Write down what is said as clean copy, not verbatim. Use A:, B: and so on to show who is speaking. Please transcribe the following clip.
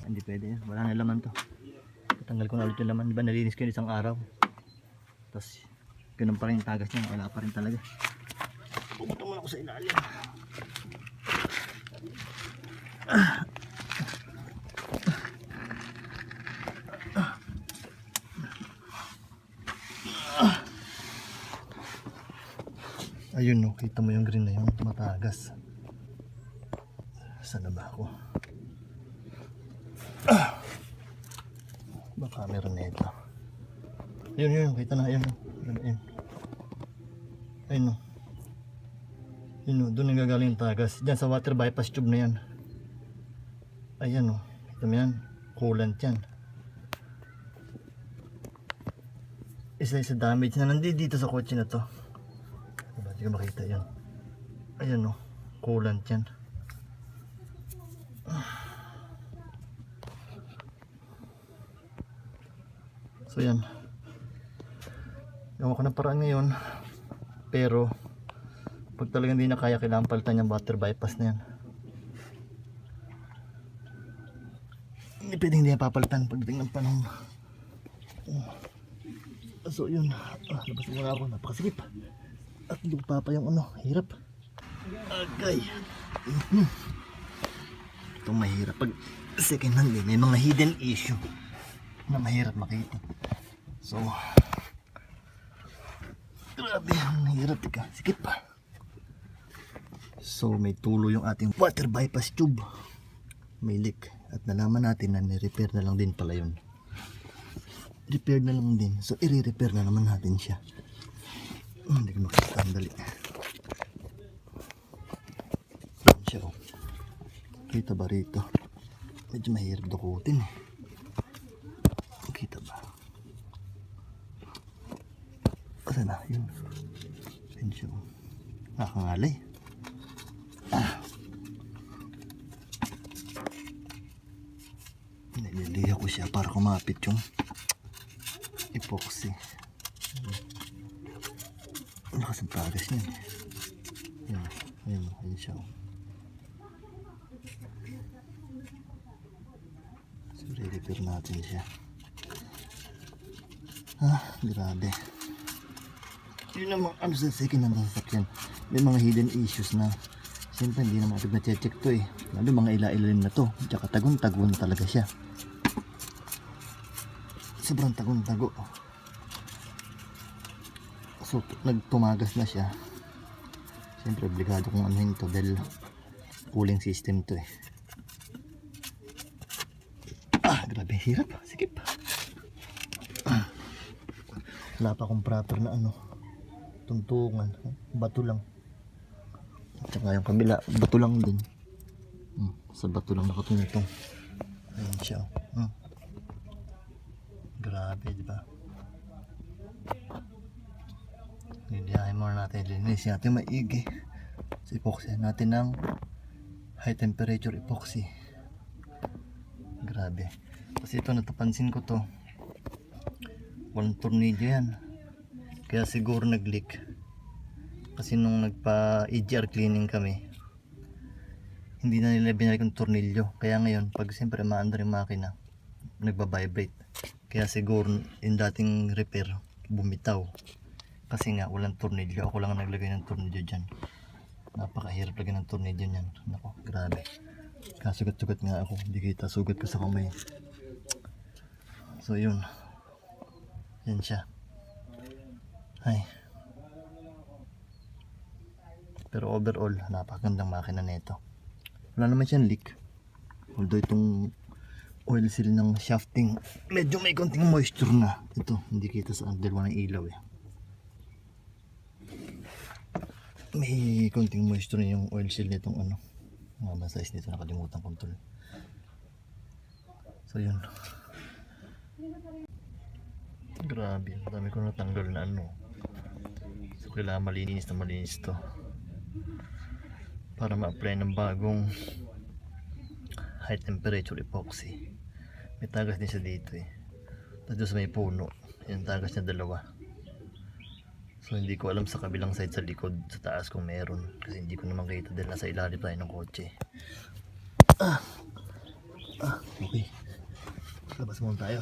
A: Hindi pwede yan. Wala na laman to. Tatanggal ko na ulit yung laman. Diba nalinis ko yun isang araw. Tapos ganun pa rin yung tagas niya. Wala pa rin talaga. Pumunta muna ako sa ilalim. Ayun no, kita mo yung green na yun, matagas. Saan na ba ako? Baka meron na ito. Ayun, kita na, ayun. Ayun no. Ayun no, doon nagagaling yung tagas. Diyan sa water bypass tube na yan. Ayan no, kita mo yan. Coolant yan. Isa damage na nandito sa kotse na to. Hindi ko makita yan. Ayan no, coolant yan. So yan. Ewan ko ng paraan ngayon. Pero pag talagang hindi na kaya, kailangan palitan yung water bypass na yan. Hindi pwedeng hindi na papalitan pagdating ng panahon. So yun, labas muna ako, napakasikip. At lupa pa yung hirap. Agay. Itong mahirap pag second hand may mga hidden issue na mahirap makita. So grabe, mahirap, tika, sikip pa. So may tulo yung ating water bypass tube. May leak. At nalaman natin na ni-repair na lang din pala yun. Repair na lang din. So i-repair na naman natin siya. Hindi ko makita, ang dali. Yan siya oh. Kita ba rito? Medyo mahirap dukutin eh. Kita ba? Asa na? Yun. Yan siya oh. Nakakangalay. Nililiha ko siya para kumapit yung epoxy. Lakas ang tagas niya. Ayun siya. So, re-repair natin siya. Grabe. Yun naman, sa second hand sasakyan. May mga hidden issues na siyempre hindi naman agad na-check to eh. Lalo mga ila-ilalim na to. Tsaka tagon-tagon talaga siya. Sobrang tagon-tago. So nagtumagas na siya. Siyempre obligado kong anuhin to dahil cooling system to eh. Grabe, hirap. Sikip. Wala pa akong proper na tuntungan. Bato lang. At saka yung kabila, bato lang din. Sa bato lang nakatuntong. Ayun siya. Grabe, diba? Nilihain muna natin, linis natin maigi. So, epoxy natin ng high temperature epoxy. Grabe. Kasi ito, natapansin ko to, walang tornilyo yan. Kaya siguro nag-leak. Kasi nung nagpa-EGR cleaning kami, hindi na nila binalik yung tornilyo. Kaya ngayon, pag siyempre maandar yung makina, nagbabibrate. Kaya siguro yung dating repair bumitaw. Kasi nga walang tornilyo. Ako lang ang naglagay ng tornilyo dyan. Napakahirap lagay ng tornilyo nyan. Nako, grabe. Kasugat-sugat nga ako. Hindi kita, sugat ko sa kamay. So yun. Yan siya. Ay. Pero overall, napakagandang makina nito. Wala naman siyang leak. Although itong oil seal ng shafting, medyo may konting moisture na. Ito, hindi kita sa dalawa ng ilaw eh. May konting moisture na yung oil seal nitong mga ba size nito, nakalimutan control. So yun. Grabe, dami ko natanggal na So kailangan malinis to para ma-apply ng bagong high temperature epoxy. May tagas din siya dito eh. Tapos may puno. Yung tagas niya dalawa. So hindi ko alam sa kabilang side sa likod, sa taas kung meron. Kasi hindi ko naman kita dahil nasa ilalim tayo ng kotse. Okay. relax muna tayo.